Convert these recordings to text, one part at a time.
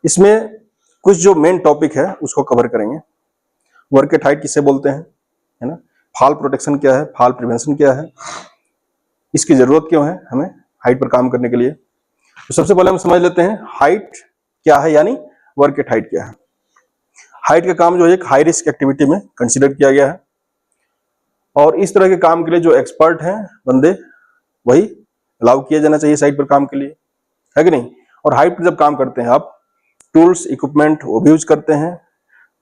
इसमें कुछ जो मेन टॉपिक है उसको कवर करेंगे। वर्क एट हाइट किसे बोलते हैं, है ना, फॉल प्रोटेक्शन क्या है, फॉल प्रिवेंशन क्या है, इसकी जरूरत क्यों है हमें हाइट पर काम करने के लिए। तो सबसे पहले हम समझ लेते हैं हाइट क्या है, यानी वर्क एट हाइट क्या है। हाइट का काम जो है एक हाई रिस्क एक्टिविटी में कंसीडर किया गया है और इस तरह के काम के लिए जो एक्सपर्ट हैं बंदे वही अलाउ किया जाना चाहिए साइट पर काम के लिए, है कि नहीं। और हाइट पर जब काम करते हैं आप टूल्स इक्विपमेंट वो भी यूज करते हैं।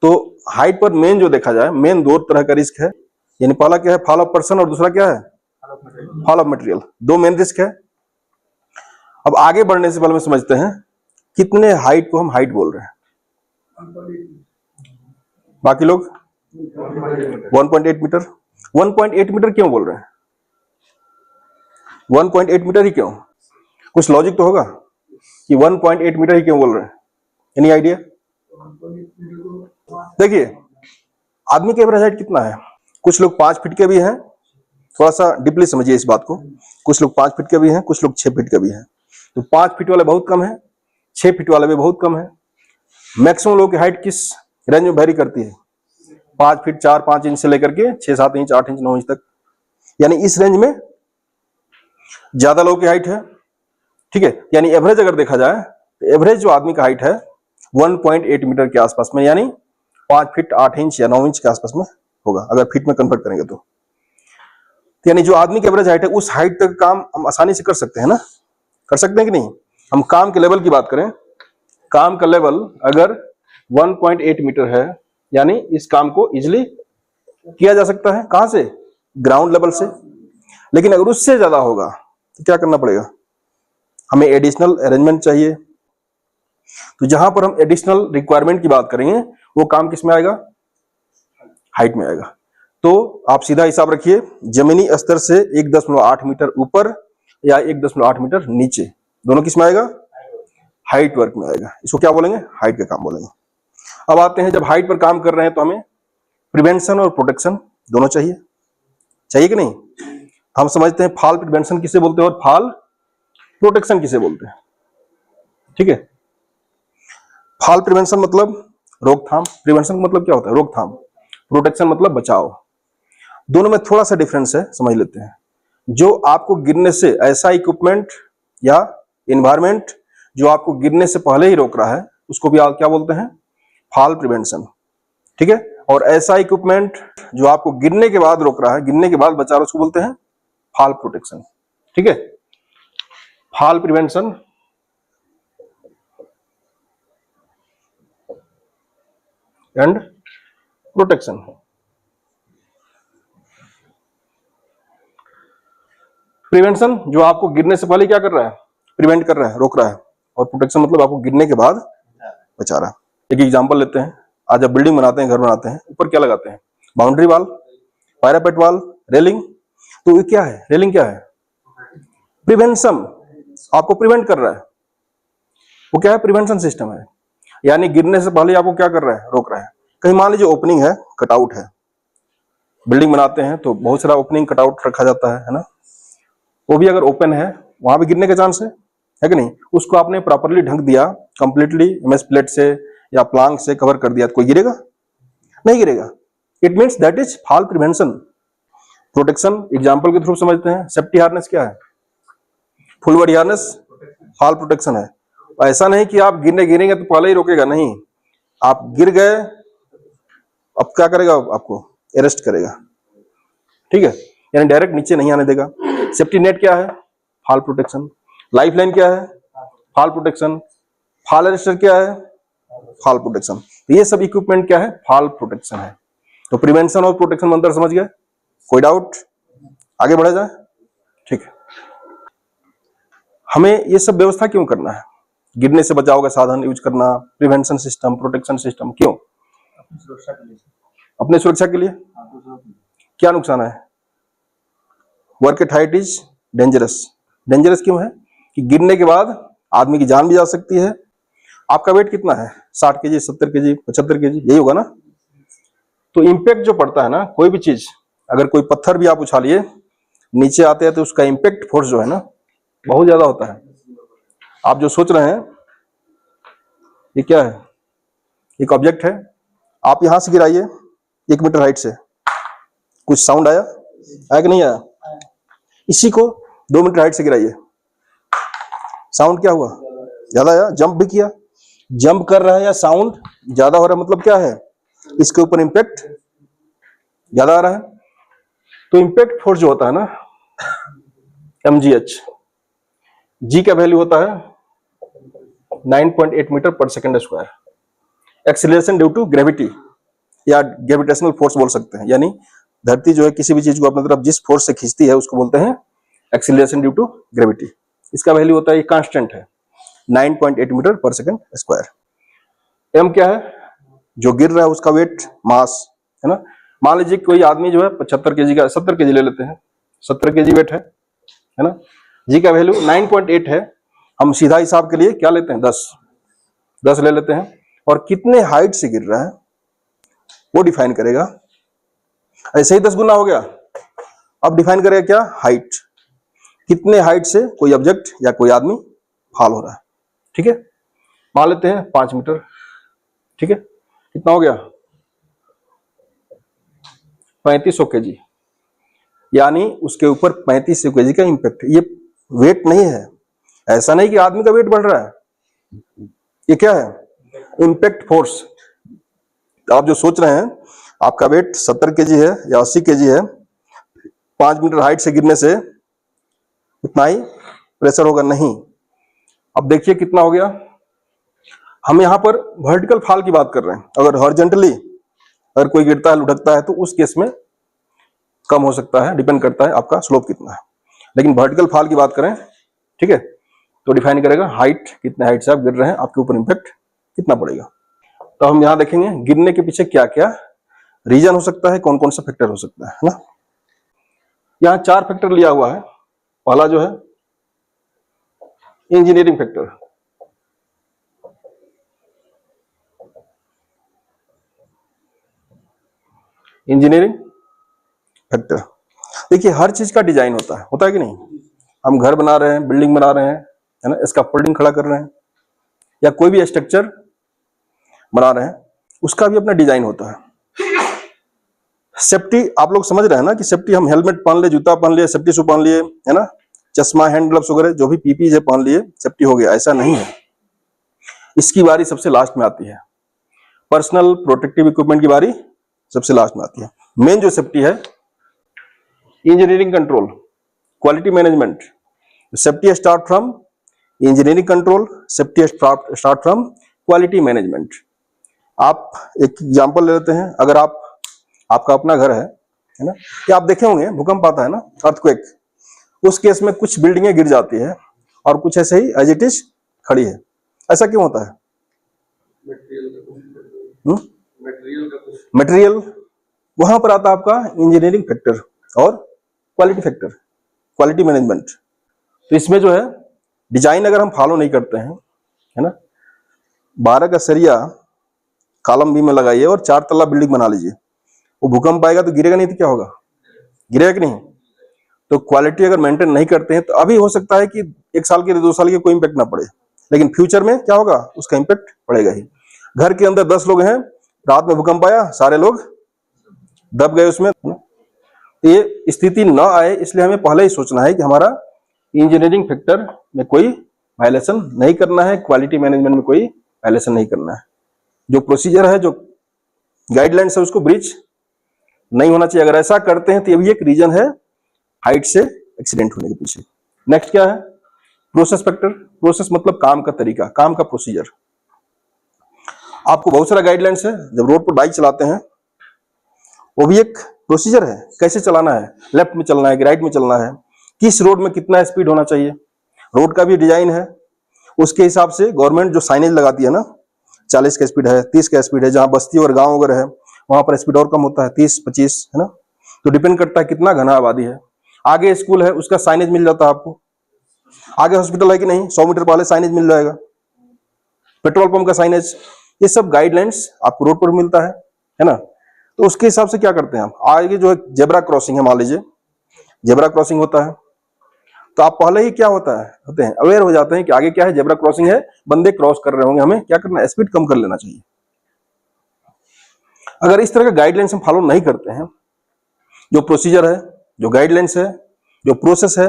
तो हाइट पर मेन जो देखा जाए मेन दो तरह का रिस्क है, यानी पहला क्या है फॉल ऑफ पर्सन और दूसरा क्या है फॉल ऑफ मटेरियल। दो मेन रिस्क है। अब आगे बढ़ने से पहले में समझते हैं कितने हाइट को हम हाइट बोल रहे हैं। बाकी लोग 1.8 मीटर। 1.8 मीटर क्यों बोल रहे हैं, 1.8 मीटर ही क्यों, कुछ लॉजिक तो होगा कि 1.8 मीटर ही क्यों बोल रहे हैं, एनी आइडिया। देखिए आदमी की एवरेज हाइट कितना है, कुछ लोग 5 फीट के भी हैं, थोड़ा सा डीपली समझिए इस बात को, कुछ लोग 5 फीट के भी हैं, कुछ लोग 6 फीट के भी हैं। तो 5 फीट वाले बहुत कम है, 6 फीट वाले भी बहुत कम है। मैक्सिमम लोगों की हाइट किस रेंज में वेरी करती है, 5 फीट 4-5 इंच से लेकर के 6-7 इंच 8 इंच 9 इंच तक, यानी इस रेंज में ज्यादा लोगों की हाइट है। ठीक है, यानी एवरेज अगर देखा जाए तो एवरेज जो आदमी का हाइट है 1.8 मीटर के आसपास में, यानी 5 फीट 8 इंच या 9 इंच के आसपास में होगा अगर फीट में कन्वर्ट करेंगे तो। यानी जो आदमी की एवरेज हाइट है उस हाइट तक काम हम आसानी से कर सकते हैं ना, कर सकते हैं कि नहीं। हम काम के लेवल की बात करें, काम का लेवल अगर 1.8 मीटर है यानी इस काम को इजिली किया जा सकता है, कहां से, ग्राउंड लेवल से। लेकिन अगर उससे ज्यादा होगा तो क्या करना पड़ेगा, हमें एडिशनल अरेंजमेंट चाहिए। तो जहां पर हम एडिशनल रिक्वायरमेंट की बात करेंगे वो काम किस में आएगा, हाइट में आएगा। तो आप सीधा हिसाब रखिए, जमीनी स्तर से 1.8 मीटर ऊपर या 1.8 मीटर नीचे, दोनों किस में आएगा, हाइट वर्क में आएगा। इसको क्या बोलेंगे, हाइट का काम बोलेंगे। अब आते हैं जब हाइट पर काम कर रहे हैं तो हमें प्रिवेंशन और प्रोटेक्शन दोनों चाहिए, चाहिए कि नहीं। हम समझते हैं फॉल प्रिवेंशन किसे बोलते हैं और फॉल प्रोटेक्शन किसे बोलते हैं। ठीक है, फॉल प्रिवेंशन मतलब रोकथाम, प्रिवेंशन मतलब क्या होता है, रोकथाम, प्रोटेक्शन मतलब बचाव। दोनों में थोड़ा सा डिफरेंस है, समझ लेते हैं। जो आपको गिरने से, ऐसा इक्विपमेंट या एनवायरमेंट जो आपको गिरने से पहले ही रोक रहा है उसको भी आप क्या बोलते हैं, फॉल प्रिवेंशन। ठीक है, और ऐसा इक्विपमेंट जो आपको गिरने के बाद रोक रहा है, गिरने के बाद बचा रहा है, उसको बोलते हैं फॉल प्रोटेक्शन। ठीक है, fall prevention and protection. Prevention जो आपको गिरने से पहले क्या कर रहा है, प्रिवेंट कर रहा है, रोक रहा है, और प्रोटेक्शन मतलब आपको गिरने के बाद बचा रहा है। एक एग्जांपल लेते हैं, आज आप बिल्डिंग बनाते हैं, घर बनाते हैं, ऊपर क्या लगाते हैं, boundary wall, parapet wall, railing. तो ये क्या है, रेलिंग क्या है, प्रिवेंशन, आपको प्रिवेंट कर रहा है, वो क्या है, प्रिवेंशन सिस्टम है। यानी गिरने से पहले आपको क्या कर रहा है, रोक रहा है। कहीं मान लीजिए ओपनिंग है, कटआउट है, बिल्डिंग बनाते हैं तो बहुत सारा ओपनिंग कटआउट रखा जाता है ना, वो भी अगर ओपन है वहां भी गिरने का चांस है कि नहीं। उसको आपने प्रॉपरली ढक दिया, कंप्लीटली एमएस प्लेट से या प्लांक से कवर कर दिया तो कोई गिरेगा, नहीं गिरेगा। It means that is fall prevention. Protection example के थ्रू समझते हैं, सेफ्टी हार्नेस क्या है, full body harness fall protection है। ऐसा नहीं कि आप गिरेंगे तो पहले ही रोकेगा, नहीं, आप गिर गए अब क्या करेगा, आपको अरेस्ट करेगा। ठीक है, यानी डायरेक्ट नीचे नहीं आने देगा। सेफ्टी नेट क्या है, फॉल प्रोटेक्शन। लाइफ लाइन क्या है, फॉल प्रोटेक्शन। फॉल अरेस्टर क्या है, फॉल प्रोटेक्शन। ये सब इक्विपमेंट क्या है, फॉल प्रोटेक्शन है। तो प्रिवेंशन और प्रोटेक्शन में अंतर समझ गए, कोई डाउट, आगे बढ़ा जाए। ठीक है, हमें ये सब व्यवस्था क्यों करना है, गिरने से बचाव का साधन यूज करना, प्रिवेंशन सिस्टम, प्रोटेक्शन सिस्टम, क्यों, अपने सुरक्षा के लिए। क्या नुकसान है, work at height is dangerous. Dangerous क्यों है कि गिरने के बाद आदमी की जान भी जा सकती है। आपका वेट कितना है, 60 केजी, 70 केजी, 75 केजी, यही होगा ना। तो इम्पैक्ट जो पड़ता है ना, कोई भी चीज, अगर कोई पत्थर भी आप उछालिए नीचे आते हैं तो उसका इम्पैक्ट फोर्स जो है ना बहुत ज्यादा होता है। आप जो सोच रहे हैं ये क्या है? एक ऑब्जेक्ट है, आप यहां से गिराइए 1 मीटर हाइट से, कुछ साउंड आया? आया कि नहीं आया? इसी को 2 मीटर हाइट से गिराइए, साउंड क्या हुआ? ज्यादा आया। जंप भी किया, जंप कर रहा है या साउंड ज्यादा हो रहा है, मतलब क्या है? इसके ऊपर इंपैक्ट ज्यादा आ रहा है। तो इंपैक्ट फोर्स जो होता है ना, mgh, जी का वैल्यू होता है 9.8 metre per second square. Acceleration due to gravity या ग्रेविटेशनल फोर्स बोल सकते हैं, यानी धरती जो है किसी भी चीज को अपनी तरफ जिस फोर्स से खींचती है उसको बोलते हैं एक्सीलरेशन ड्यू टू ग्रेविटी। इसका वैल्यू होता है, ये कांस्टेंट है, 9.8 metre per second square. M क्या है? जो गिर रहा है उसका वेट, मास, है ना। मान लीजिए कोई आदमी जो है 75 केजी का, 70 केजी ले लेते हैं, 70 केजी वेट है ना। जी का वैल्यू 9.8 है, हम सीधा हिसाब के लिए क्या लेते हैं? 10 ले लेते हैं। और कितने हाइट से गिर रहा है वो डिफाइन करेगा। ऐसे ही 10 गुना हो गया। अब डिफाइन करेगा क्या? हाइट। कितने हाइट से कोई ऑब्जेक्ट या कोई आदमी फॉल हो रहा है, ठीक है। मान लेते हैं 5 मीटर, ठीक है। कितना हो गया? 3500 केजी, यानी उसके ऊपर 3500 केजी का इंपैक्ट। ये वेट नहीं है, ऐसा नहीं कि आदमी का वेट बढ़ रहा है, ये क्या है? Impact force. आप जो सोच रहे हैं आपका वेट 70 केजी है या 80 केजी है, 5 मीटर हाइट से गिरने से इतना ही प्रेशर होगा, नहीं। अब देखिए कितना हो गया। हम यहां पर वर्टिकल फॉल की बात कर रहे हैं। अगर हॉरिजॉन्टली अगर कोई गिरता है, लुढ़कता है, तो उस केस में कम हो सकता है, डिपेंड करता है आपका स्लोप कितना है। लेकिन वर्टिकल फॉल की बात करें, ठीक है, तो डिफाइन करेगा हाइट, कितने हाइट से आप गिर रहे हैं, आपके ऊपर इंपैक्ट कितना पड़ेगा। तो हम यहां देखेंगे गिरने के पीछे क्या क्या रीजन हो सकता है, कौन कौन सा फैक्टर हो सकता है ना। यहां 4 फैक्टर लिया हुआ है। पहला जो है इंजीनियरिंग फैक्टर। इंजीनियरिंग फैक्टर, देखिए हर चीज का डिजाइन होता है कि नहीं। हम घर बना रहे हैं, बिल्डिंग बना रहे हैं, है ना, इसका फोल्डिंग खड़ा कर रहे हैं, या कोई भी स्ट्रक्चर बना रहे हैं, उसका भी अपना डिजाइन होता है। सेफ्टी आप लोग समझ रहे हैं ना कि सेफ्टी, हम हेलमेट पहन लिए, जूता पहन लिए, सेफ्टी शू पहन लिए, है ना, चश्मा, हैंड ग्लव्स वगैरह जो भी पीपी है पहन लिए, सेफ्टी हो गया, ऐसा नहीं है। इसकी बारी सबसे लास्ट में आती है। पर्सनल प्रोटेक्टिव इक्विपमेंट की बारी सबसे लास्ट में आती है। मेन जो सेफ्टी है, engineering control, quality management. Safety start from engineering control, safety start from quality management. आप एक एग्जांपल ले लेते हैं। अगर आपका अपना घर है ना, या आप देखे होंगे भूकंप आता है ना, अर्थक्वेक, उस केस में कुछ बिल्डिंगें गिर जाती है और कुछ ऐसे ही एज इट इज खड़ी है। ऐसा क्यों होता है? मटेरियल, वहां पर आता है आपका इंजीनियरिंग फैक्टर और क्वालिटी फैक्टर, क्वालिटी मैनेजमेंट। तो इसमें जो है डिजाइन अगर हम फॉलो नहीं करते हैं, है ना, 12 का सरिया कॉलम बी में लगाइए और 4 तल्ला बिल्डिंग बना लीजिए, वो भूकंप आएगा तो गिरेगा नहीं तो क्या होगा? गिरेगा कि नहीं? तो क्वालिटी अगर मेंटेन नहीं करते हैं तो अभी हो सकता है कि 1 साल के 2 साल के कोई इंपैक्ट ना पड़े, लेकिन फ्यूचर में क्या होगा? उसका इंपैक्ट पड़ेगा ही। घर के अंदर 10 लोग हैं, रात में भूकंप आया, सारे लोग दब गए उसमें। ये स्थिति न आए इसलिए हमें पहले ही सोचना है कि हमारा इंजीनियरिंग फैक्टर में कोई वायलेशन नहीं करना है, क्वालिटी मैनेजमेंट में कोई वायलेशन नहीं करना है। जो प्रोसीजर है, जो गाइडलाइंस है, उसको ब्रीच नहीं होना चाहिए। अगर ऐसा करते हैं तो ये भी एक रीजन है हाइट से एक्सीडेंट होने के पीछे। नेक्स्ट क्या है? Process factor. प्रोसेस मतलब काम का तरीका, काम का प्रोसीजर। आपको बहुत सारा गाइडलाइंस है। जब रोड पर बाइक चलाते हैं, वो भी एक प्रोसीजर है, कैसे चलाना है, लेफ्ट में चलना है कि राइट में चलना है, किस रोड में कितना स्पीड होना चाहिए, रोड का भी डिजाइन है। उसके हिसाब से गवर्नमेंट जो साइनेज लगाती है ना, 40 का स्पीड है, 30 का स्पीड है, जहां बस्ती और गांव वगैरह है वहां पर स्पीड और कम होता है, 30-25, है ना। तो डिपेंड करता है कितना घना आबादी है। आगे स्कूल है, उसका साइनेज मिल जाता है आपको। आगे हॉस्पिटल है कि नहीं, 100 मीटर पहले साइनेज मिल जाएगा। पेट्रोल पंप का साइनेज, ये सब गाइडलाइंस आपको रोड पर मिलता है ना। तो उसके हिसाब से क्या करते हैं हम। आगे जो है जेब्रा क्रॉसिंग है, मान लीजिए जेब्रा क्रॉसिंग होता है, तो आप पहले ही क्या होते हैं अवेयर हो जाते हैं कि आगे क्या है, जेब्रा क्रॉसिंग है, बंदे क्रॉस कर रहे होंगे, हमें क्या करना है, स्पीड कम कर लेना चाहिए। अगर इस तरह का गाइडलाइंस हम फॉलो नहीं करते हैं, जो प्रोसीजर है, जो गाइडलाइंस है, जो प्रोसेस है,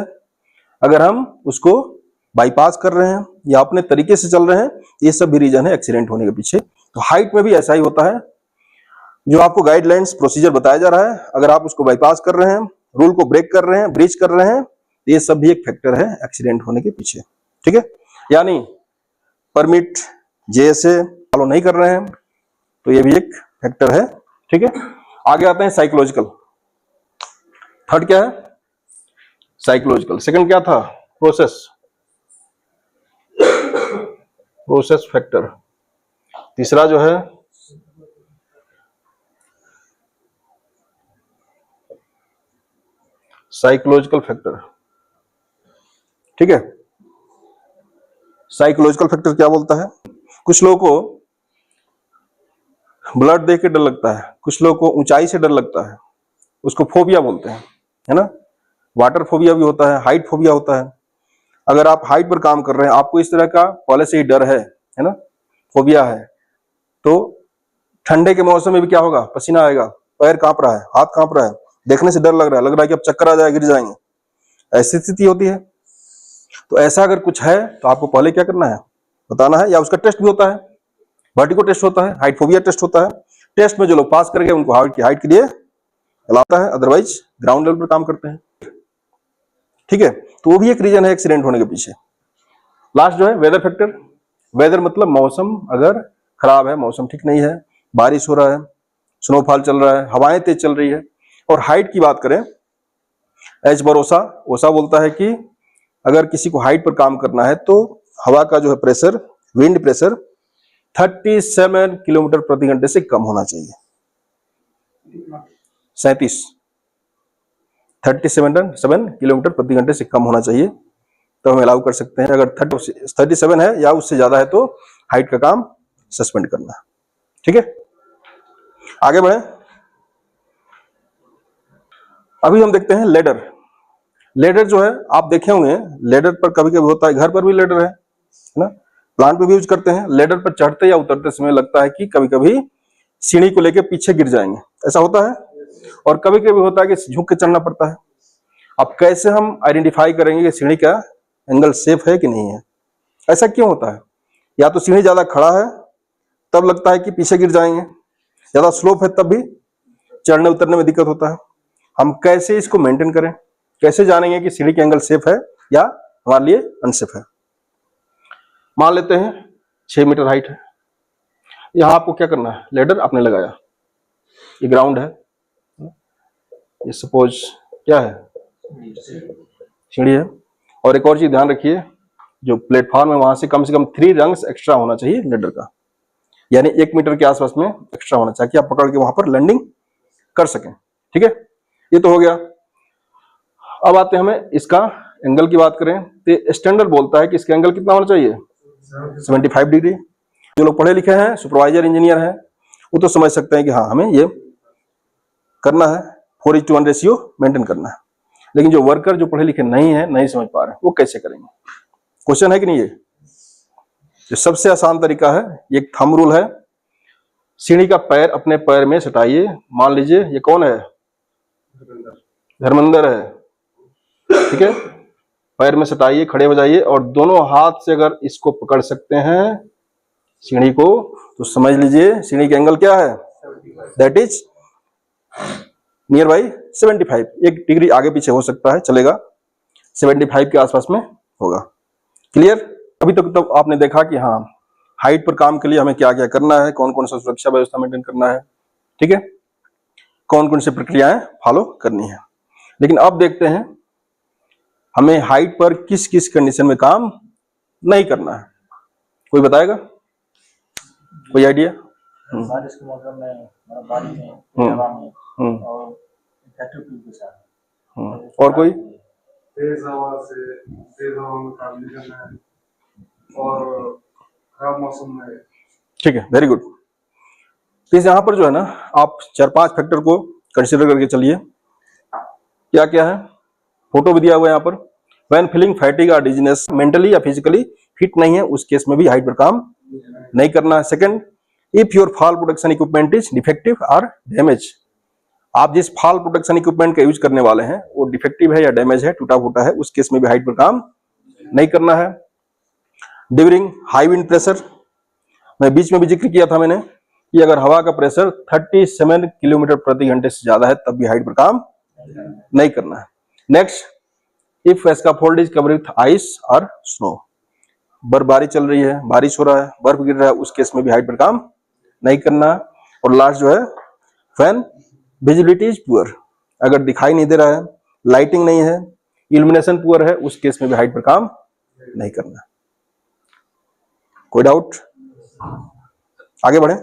अगर हम उसको बाईपास कर रहे हैं या अपने तरीके से चल रहे हैं, ये सब भी रीजन है एक्सीडेंट होने के पीछे। तो हाइट में भी ऐसा ही होता है, जो आपको गाइडलाइंस प्रोसीजर बताया जा रहा है, अगर आप उसको बाईपास कर रहे हैं, रूल को ब्रेक कर रहे हैं, ब्रीच कर रहे हैं, ये सब भी एक फैक्टर है एक्सीडेंट होने के पीछे। ठीक है, यानी परमिट जेएसए फॉलो नहीं कर रहे हैं तो ये भी एक फैक्टर है। ठीक है, आगे आते हैं साइकोलॉजिकल। थर्ड क्या है, साइकोलॉजिकल। सेकंड क्या था, प्रोसेस फैक्टर। तीसरा जो है साइकोलॉजिकल फैक्टर। ठीक है, साइकोलॉजिकल फैक्टर क्या बोलता है, कुछ लोगों को ब्लड देख के डर लगता है, कुछ लोगों को ऊंचाई से डर लगता है, उसको फोबिया बोलते हैं, है ना। वाटर फोबिया भी होता है, हाइट फोबिया होता है। अगर आप हाइट पर काम कर रहे हैं, आपको इस तरह का पहले से ही डर है ना, फोबिया है, तो ठंडे के मौसम में भी क्या होगा, पसीना आएगा, पैर कांप रहा है, हाथ कांप रहा है, देखने से डर लग रहा है कि अब चक्कर आ जाए, गिर जाएंगे, ऐसी स्थिति होती है। तो ऐसा अगर कुछ है तो आपको पहले क्या करना है, बताना है, या उसका टेस्ट भी होता है, वर्टिगो टेस्ट होता है, हाइट फोबिया टेस्ट होता है। टेस्ट में जो लोग पास कर गए उनको हाइट के लिए चलाता है, अदरवाइज ग्राउंड लेवल पर काम करते हैं। ठीक है, तो वो भी एक रीजन है एक्सीडेंट होने के पीछे। लास्ट जो है वेदर फैक्टर। वेदर मतलब मौसम अगर खराब है, मौसम ठीक नहीं है, बारिश हो रहा है, स्नोफॉल चल रहा है, हवाएं तेज चल रही है। और हाइट की बात करें, एच बर ओसा बोलता है कि अगर किसी को हाइट पर काम करना है तो हवा का जो है प्रेशर, विंड प्रेशर 37 किलोमीटर प्रति घंटे से कम होना चाहिए। 37 किलोमीटर प्रति घंटे से कम होना चाहिए, तो हम अलाउ कर सकते हैं। अगर 37 है या उससे ज्यादा है तो हाइट का काम सस्पेंड करना। ठीक है, आगे बढ़े। अभी हम देखते हैं लेडर। लेडर जो है आप देखे होंगे, लेडर पर कभी कभी होता है, घर पर भी लेडर है ना, प्लांट पे भी यूज करते हैं। लेडर पर चढ़ते या उतरते समय लगता है कि कभी कभी सीढ़ी को लेकर पीछे गिर जाएंगे, ऐसा होता है। और कभी कभी होता है कि झुक के चढ़ना पड़ता है। अब कैसे हम आइडेंटिफाई करेंगे कि सीढ़ी का एंगल सेफ है कि नहीं है, ऐसा क्यों होता है? या तो सीढ़ी ज्यादा खड़ा है तब लगता है कि पीछे गिर जाएंगे, ज्यादा स्लोप है तब भी चढ़ने उतरने में दिक्कत होता है। हम कैसे इसको मेंटेन करें, कैसे जानेंगे कि सीढ़ी का एंगल सेफ है या हमारे लिए अनसेफ है? मान लेते हैं 6 मीटर हाइट है, यहां आपको क्या करना है, लेडर आपने लगाया, ये ग्राउंड है, ये सपोज क्या है, सीढ़ी है। और एक और चीज ध्यान रखिए, जो प्लेटफॉर्म है वहां से कम 3 रंग्स एक्स्ट्रा होना चाहिए लेडर का, यानी 1 मीटर के आसपास में एक्स्ट्रा होना चाहिए कि आप पकड़ के वहां पर लैंडिंग कर सकें। ठीक है, ये तो हो गया। अब आते हैं हमें इसका एंगल की बात करें तो स्टैंडर्ड बोलता है कि इसका एंगल कितना होना चाहिए, 75 डिग्री। जो लोग पढ़े लिखे हैं, सुपरवाइजर इंजीनियर हैं, वो तो समझ सकते हैं कि हाँ हमें ये करना है, 4:1 रेशियो मेंटेन करना है। लेकिन जो वर्कर जो पढ़े लिखे नहीं है, नहीं समझ पा रहे, वो कैसे करेंगे? क्वेश्चन है कि नहीं? ये जो सबसे आसान तरीका है, एक थंब रूल है, सीढ़ी का पैर अपने पैर में सटाइए। मान लीजिए ये कौन है, धर्मेंद्र है, ठीक है, पैर में सटाइए, खड़े हो जाइए और दोनों हाथ से अगर इसको पकड़ सकते हैं सीढ़ी को, तो समझ लीजिए सीढ़ी का एंगल क्या है, that is near by 75। 1 degree आगे पीछे हो सकता है, चलेगा, 75 के आसपास में होगा। क्लियर? अभी तक तो आपने देखा कि हाँ हाइट पर काम के लिए हमें क्या क्या करना है, कौन कौन सा सुरक्षा व्यवस्था मेंटेन करना है, ठीक है, कौन कौन सी प्रक्रियाएं फॉलो करनी है। लेकिन अब देखते हैं हमें हाइट पर किस किस कंडीशन में काम नहीं करना है। कोई बताएगा, कोई आइडिया? बारिश के मौसम में, बारिश में, हवा में और के साथ और कोई? तेज हवा में काम नहीं करना है और खराब मौसम में। ठीक है, वेरी गुड। तो यहाँ पर जो है ना, आप 4-5 फैक्टर को कंसीडर करके चलिए। क्या क्या है, फोटो भी दिया हुआ है यहाँ पर। व्हेन फीलिंग फैटिग और डिजीनेस, मेंटली या फिजिकली फिट नहीं है उस केस में भी हाइट पर काम नहीं करना है। Second, if your fall protection equipment is defective और डैमेज, आप जिस फॉल प्रोटेक्शन इक्विपमेंट का यूज करने वाले हैं वो डिफेक्टिव है या डैमेज है, टूटा फूटा है, उस केस में भी हाइट पर काम नहीं करना है। ड्यूरिंग हाई विंड प्रेशर, मैं बीच में भी जिक्र किया था मैंने कि अगर हवा का प्रेशर 37 किलोमीटर प्रति घंटे से ज्यादा है तब भी हाइट पर काम नहीं करना है। Next, if scaffold is covered with ice और स्नो, बर्फबारी चल रही है, बारिश हो रहा है, बर्फ गिर रहा है, उस केस में भी हाइट पर काम नहीं करना। और लास्ट जो है, व्हेन विजिबिलिटी इज पुअर, अगर दिखाई नहीं दे रहा है, लाइटिंग नहीं है, इल्यूमिनेशन पुअर है, उस केस में भी हाइट पर काम नहीं करना। कोई डाउट? आगे बढ़े।